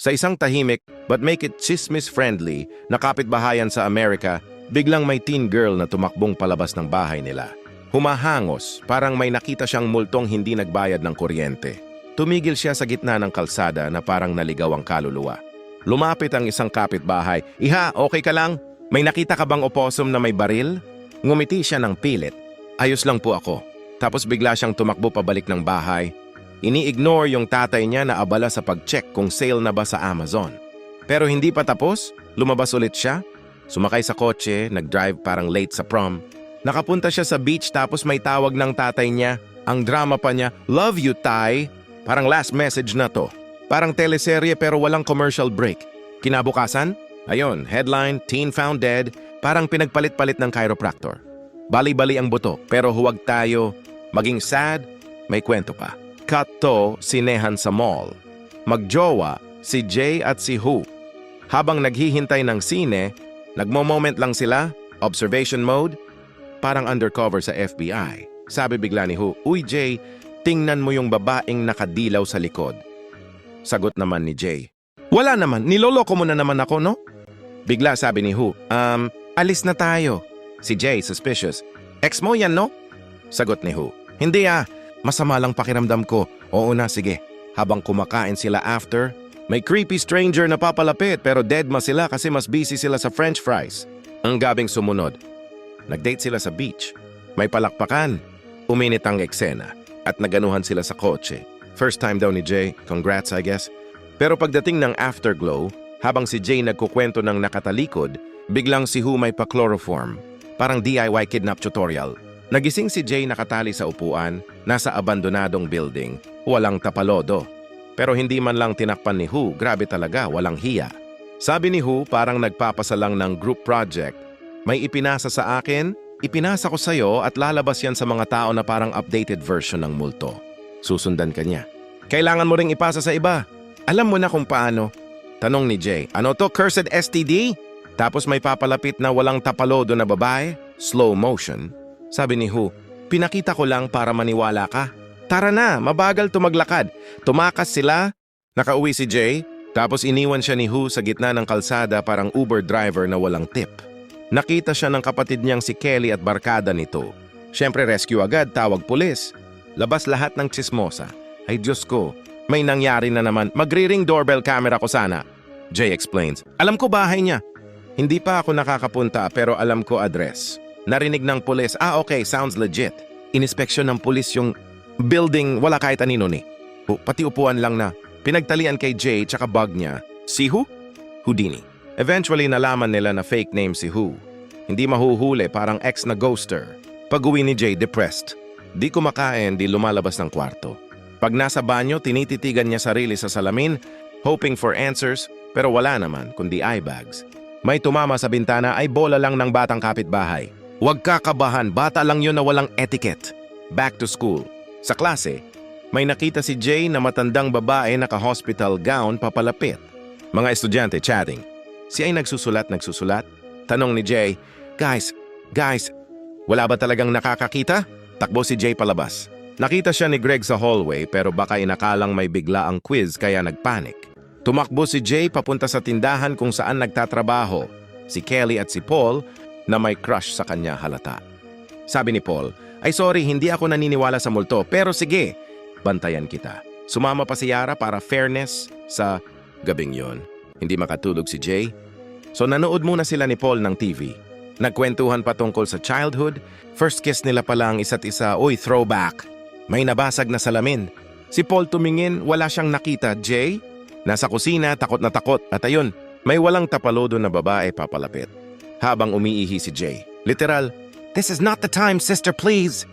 Sa isang tahimik but make it chismis-friendly na kapitbahayan sa Amerika, biglang may teen girl na tumakbong palabas ng bahay nila. Humahangos, parang may nakita siyang multong hindi nagbayad ng kuryente. Tumigil siya sa gitna ng kalsada na parang naligaw ang kaluluwa. Lumapit ang isang kapitbahay. "Iha, okay ka lang? May nakita ka bang opossum na may baril?" Ngumiti siya ng pilit. "Ayos lang po ako." Tapos bigla siyang tumakbo pabalik ng bahay. Ini-ignore yung tatay niya na abala sa pag-check kung sale na ba sa Amazon. Pero hindi pa tapos, lumabas ulit siya. Sumakay sa kotse, nag-drive parang late sa prom. Nakapunta siya sa beach tapos may tawag ng tatay niya. Ang drama pa niya, "Love you, Tay." Parang last message na to. Parang teleserye pero walang commercial break. Kinabukasan, ayun, headline, teen found dead, parang pinagpalit-palit ng chiropractor. Bali-bali ang buto, pero huwag tayo maging sad, may kwento pa. Cut to, sinehan sa mall. Magjowa, si Jay at si Hu. Habang naghihintay ng sine, nagmo-moment lang sila, observation mode, parang undercover sa FBI. Sabi bigla ni Hu, "Uy Jay, tingnan mo yung babaeng nakadilaw sa likod." Sagot naman ni Jay, "Wala naman, niloloko mo na naman ako, no?" Bigla sabi ni Hu, alis na tayo." Si Jay, suspicious, "Ex mo yan, no?" Sagot ni Hu, "Hindi masama lang pakiramdam ko." "Oo na, sige." Habang kumakain sila after, may creepy stranger na papalapit pero deadma sila kasi mas busy sila sa french fries. Ang gabing sumunod, nag-date sila sa beach. May palakpakan, uminit ang eksena, at naganuhan sila sa kotse. First time daw ni Jay, congrats I guess. Pero pagdating ng afterglow, habang si Jay nagkukwento ng nakatalikod, biglang si Hu may pa-chloroform. Parang DIY kidnap tutorial. Nagising si Jay nakatali sa upuan, nasa abandonadong building, walang tapalodo. Pero hindi man lang tinakpan ni Hu, grabe talaga, walang hiya. Sabi ni Hu parang nagpapasalang ng group project. "May ipinasa sa akin, ipinasa ko sa'yo at lalabas yan sa mga tao na parang updated version ng multo." Susundan ka niya. "Kailangan mo ring ipasa sa iba. Alam mo na kung paano." Tanong ni Jay, "Ano to, cursed STD?" Tapos may papalapit na walang tapalodo na babae, slow motion. Sabi ni Hu, "Pinakita ko lang para maniwala ka. Tara na, mabagal tumaglakad." Tumakas sila, nakauwi si Jay, tapos iniwan siya ni Hu sa gitna ng kalsada parang Uber driver na walang tip. Nakita siya ng kapatid niyang si Kelly at barkada nito. Siyempre rescue agad, tawag pulis. Labas lahat ng tsismosa. "Ay Diyos ko, may nangyari na naman. Magre-ring doorbell camera ko sana." Jay explains, "Alam ko bahay niya. Hindi pa ako nakakapunta pero alam ko address." Narinig ng pulis, okay, sounds legit. Inispeksyon ng pulis yung building, wala kahit anino ni. Pati upuan lang na pinagtalian kay Jay tsaka bag niya. Si Hu? Houdini. Eventually nalaman nila na fake name si Hu. Hindi mahuhuli, parang ex na ghoster. Pag-uwi ni Jay, depressed. Di kumakain, di lumalabas ng kwarto. Pag nasa banyo, tinititigan niya sarili sa salamin, hoping for answers, pero wala naman, kundi eye bags. May tumama sa bintana ay bola lang ng batang kapitbahay. Huwag kakabahan, bata lang yun na walang etiquette. Back to school. Sa klase, may nakita si Jay na matandang babae naka-hospital gown papalapit. Mga estudyante chatting. Si ay nagsusulat. Tanong ni Jay, Guys, wala ba talagang nakakakita?" Takbo si Jay palabas. Nakita siya ni Greg sa hallway pero baka inakalang may bigla ang quiz kaya nagpanik. Tumakbo si Jay papunta sa tindahan kung saan nagtatrabaho. Si Kelly at si Paul na may crush sa kanya halata. Sabi ni Paul, "Ay sorry, hindi ako naniniwala sa multo, pero sige, bantayan kita." Sumama pa si Yara para fairness sa gabing yon. Hindi makatulog si Jay. So nanood muna sila ni Paul ng TV. Nagkwentuhan pa tungkol sa childhood. First kiss nila pala ang isa't isa. Uy, throwback. May nabasag na salamin. Si Paul tumingin, wala siyang nakita. Jay? Nasa kusina, takot na takot. At ayun, may walang tapalodo na babae papalapit. Habang umiihi si Jay. Literal, "This is not the time, sister, please."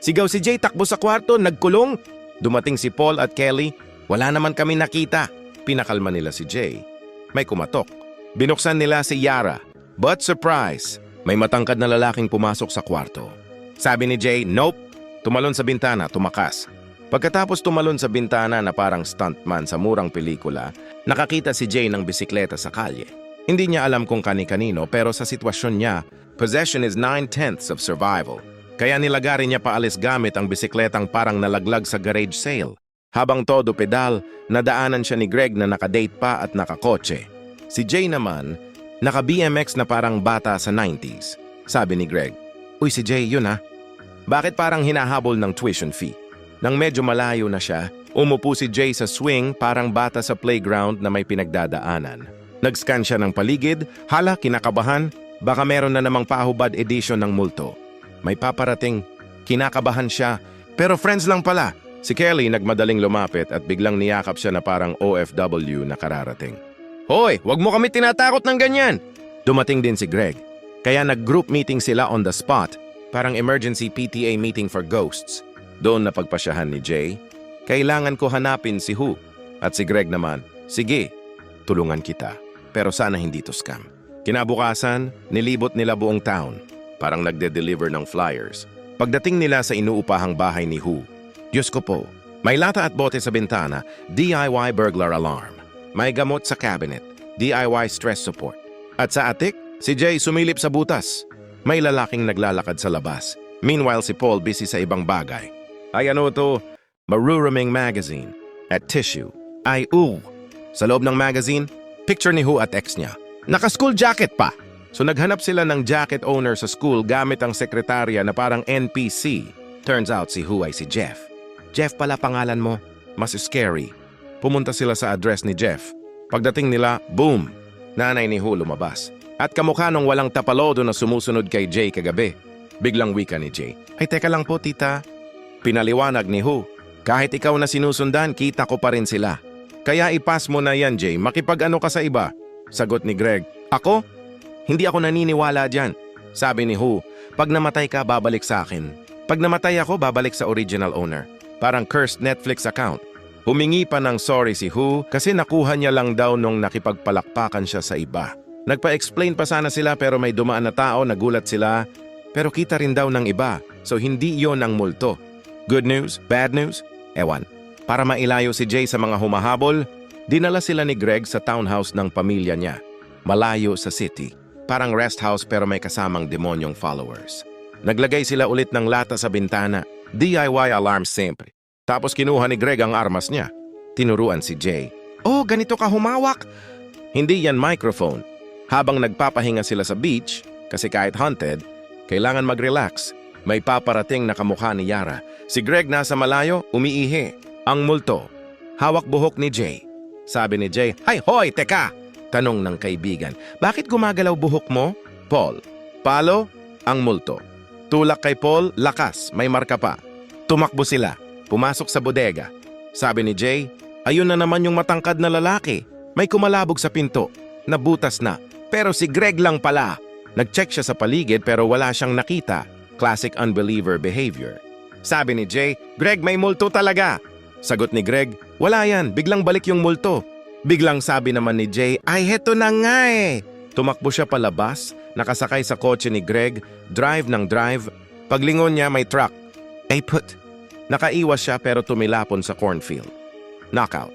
Sigaw si Jay, takbo sa kwarto, nagkulong. Dumating si Paul at Kelly. "Wala naman kami nakita." Pinakalma nila si Jay. May kumatok. Binuksan nila si Yara. But surprise, may matangkad na lalaking pumasok sa kwarto. Sabi ni Jay, "Nope." Tumalon sa bintana, tumakas. Pagkatapos tumalon sa bintana na parang stuntman sa murang pelikula, nakakita si Jay ng bisikleta sa kalye. Hindi niya alam kung kani-kanino pero sa sitwasyon niya, possession is 9/10 of survival. Kaya nilagarin niya paalis gamit ang bisikletang parang nalaglag sa garage sale. Habang todo pedal, nadaanan siya ni Greg na nakadate pa at nakakotse. Si Jay naman, naka-BMX na parang bata sa 90s. Sabi ni Greg, "Uy, si Jay, yun ha? Bakit parang hinahabol ng tuition fee?" Nang medyo malayo na siya, umupo si Jay sa swing parang bata sa playground na may pinagdadaanan. Nag-scan siya ng paligid, hala, kinakabahan, baka meron na namang pahubad edition ng multo. May paparating, kinakabahan siya, pero friends lang pala. Si Kelly nagmadaling lumapit at biglang niyakap siya na parang OFW na kararating. "Hoy, wag mo kami tinatakot ng ganyan!" Dumating din si Greg, kaya nag-group meeting sila on the spot, parang emergency PTA meeting for ghosts. Doon napagpasyahan ni Jay, "Kailangan ko hanapin si Who." At si Greg naman, "Sige, tulungan kita. Pero sana hindi to scam." Kinabukasan, nilibot nila buong town, parang nagde-deliver ng flyers. Pagdating nila sa inuupahang bahay ni Who, Diyos ko po, may lata at bote sa bintana, DIY burglar alarm. May gamot sa cabinet, DIY stress support. At sa attic, si Jay sumilip sa butas. May lalaking naglalakad sa labas. Meanwhile, si Paul busy sa ibang bagay. Ay ano to? Maruruming magazine. At tissue. Ay Sa loob ng magazine, picture ni Who at ex niya. Naka-school jacket pa. So naghanap sila ng jacket owner sa school gamit ang sekretarya na parang NPC. Turns out si Who ay si Jeff. Jeff pala pangalan mo. Mas scary. Pumunta sila sa address ni Jeff. Pagdating nila, boom! Nanay ni Who lumabas. At kamukha nung walang tapalodo na sumusunod kay Jay kagabi. Biglang wika ni Jay, "Ay teka lang po tita." Pinaliwanag ni Who, "Kahit ikaw na sinusundan, kita ko pa rin sila. Kaya ipas mo na yan Jay, makipag-ano ka sa iba." Sagot ni Greg, "Ako? Hindi ako naniniwala dyan." Sabi ni Who, "Pag namatay ka, babalik sa akin. Pag namatay ako, babalik sa original owner. Parang cursed Netflix account." Humingi pa ng sorry si Who kasi nakuha niya lang daw nung nakipagpalakpakan siya sa iba. Nagpa-explain pa sana sila pero may dumaan na tao, nagulat sila. Pero kita rin daw ng iba, so hindi yon ang multo. Good news? Bad news? Ewan. Para mailayo si Jay sa mga humahabol, dinala sila ni Greg sa townhouse ng pamilya niya. Malayo sa city. Parang rest house pero may kasamang demonyong followers. Naglagay sila ulit ng lata sa bintana. DIY alarm sempre. Tapos kinuha ni Greg ang armas niya. Tinuruan si Jay. "Oh, ganito ka humawak." Hindi yan microphone. Habang nagpapahinga sila sa beach, kasi kahit haunted, kailangan mag-relax. May paparating na kamukha ni Yara. Si Greg nasa malayo, umiihi. Ang multo. Hawak buhok ni Jay. Sabi ni Jay, "Ay, hoy, teka!" Tanong ng kaibigan, "Bakit gumagalaw buhok mo?" Paul, "Palo, ang multo." Tulak kay Paul, lakas, may marka pa. Tumakbo sila, pumasok sa bodega. Sabi ni Jay, "Ayun na naman yung matangkad na lalaki. May kumalabog sa pinto. Nabutas na. Pero si Greg lang pala." Nag-check siya sa paligid pero wala siyang nakita. Classic unbeliever behavior. Sabi ni Jay, "Greg, may multo talaga." Sagot ni Greg, "Wala yan, biglang balik yung multo." Biglang sabi naman ni Jay, "Ay, heto na nga eh." Tumakbo siya palabas, nakasakay sa kotse ni Greg, drive ng drive. Paglingon niya may truck. Ay put. Nakaiwas siya pero tumilapon sa cornfield. Knockout.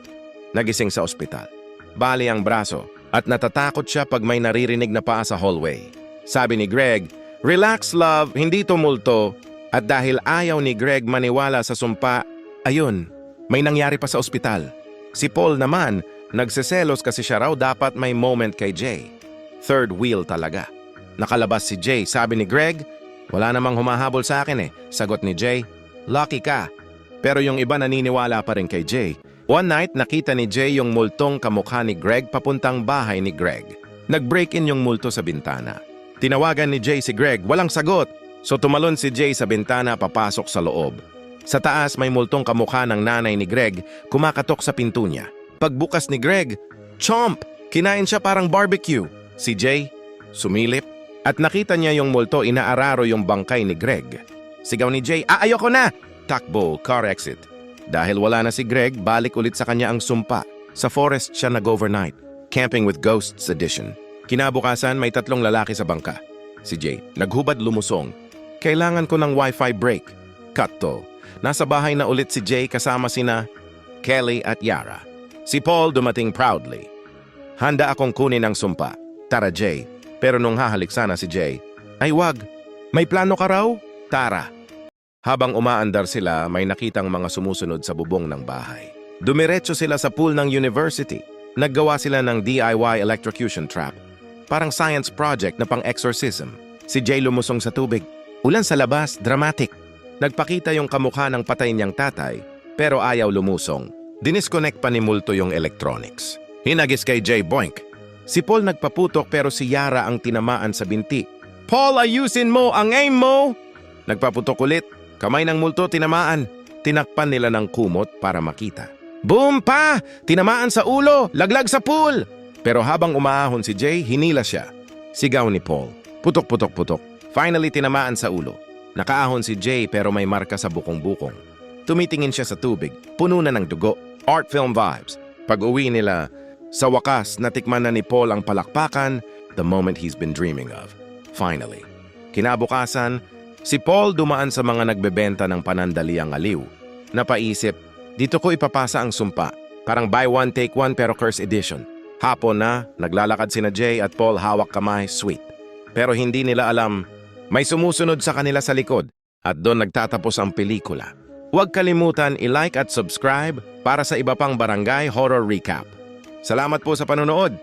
Nagising sa ospital. Bali ang braso at natatakot siya pag may naririnig na paa sa hallway. Sabi ni Greg, "Relax love, hindi to multo." At dahil ayaw ni Greg maniwala sa sumpa, ayun, may nangyari pa sa ospital. Si Paul naman, nagseselos kasi siya raw dapat may moment kay Jay. Third wheel talaga. Nakalabas si Jay, sabi ni Greg, "Wala namang humahabol sa akin eh." Sagot ni Jay, "Lucky ka." Pero yung iba naniniwala pa rin kay Jay. One night, nakita ni Jay yung multong kamukha ni Greg papuntang bahay ni Greg. Nag-break-in yung multo sa bintana. Tinawagan ni Jay si Greg, walang sagot. So tumalon si Jay sa bintana papasok sa loob. Sa taas may multong kamukha ng nanay ni Greg kumakatok sa pinto niya. Pagbukas ni Greg, chomp! Kinain siya parang barbecue. Si Jay, sumilip at nakita niya yung multo inaararo yung bangkay ni Greg. Sigaw ni Jay, "Ayoko na!" Takbo, car exit. Dahil wala na si Greg, balik ulit sa kanya ang sumpa. Sa forest siya nag-overnight. Camping with Ghosts Edition. Kinabukasan may 3 lalaki sa bangka. Si Jay, naghubad lumusong. "Kailangan ko ng wifi break." Cut to. Nasa bahay na ulit si Jay kasama sina Kelly at Yara. Si Paul dumating proudly. "Handa akong kunin ang sumpa. Tara Jay." Pero nung hahalik sana si Jay, "Ay wag, may plano ka raw? Tara." Habang umaandar sila, may nakitang mga sumusunod sa bubong ng bahay. Dumiretso sila sa pool ng university. Naggawa sila ng DIY electrocution trap. Parang science project na pang-exorcism. Si Jay lumusong sa tubig. Ulan sa labas, dramatic. Nagpakita yung kamukha ng patay niyang tatay, pero ayaw lumusong. Dinisconnect pa ni Multo yung electronics. Hinagis kay Jay, boink. Si Paul nagpaputok pero si Yara ang tinamaan sa binti. Paul, ayusin mo ang aim mo! Nagpaputok ulit. Kamay ng Multo tinamaan. Tinakpan nila ng kumot para makita. Boom pa! Tinamaan sa ulo! Laglag sa pool! Pero habang umaahon si Jay, hinila siya. Sigaw ni Paul. Putok, putok, putok. Finally, tinamaan sa ulo. Nakaahon si Jay pero may marka sa bukong-bukong. Tumitingin siya sa tubig. Puno na ng dugo. Art film vibes. Pag-uwi nila, sa wakas, natikman na ni Paul ang palakpakan, the moment he's been dreaming of. Finally. Kinabukasan, si Paul dumaan sa mga nagbebenta ng panandaliang aliw. Napaisip, dito ko ipapasa ang sumpa. Parang buy one, take one pero curse edition. Hapon na, naglalakad sina Jay at Paul hawak kamay, sweet. Pero hindi nila alam, may sumusunod sa kanila sa likod at doon nagtatapos ang pelikula. Huwag kalimutan i-like at subscribe para sa iba pang barangay horror recap. Salamat po sa panonood.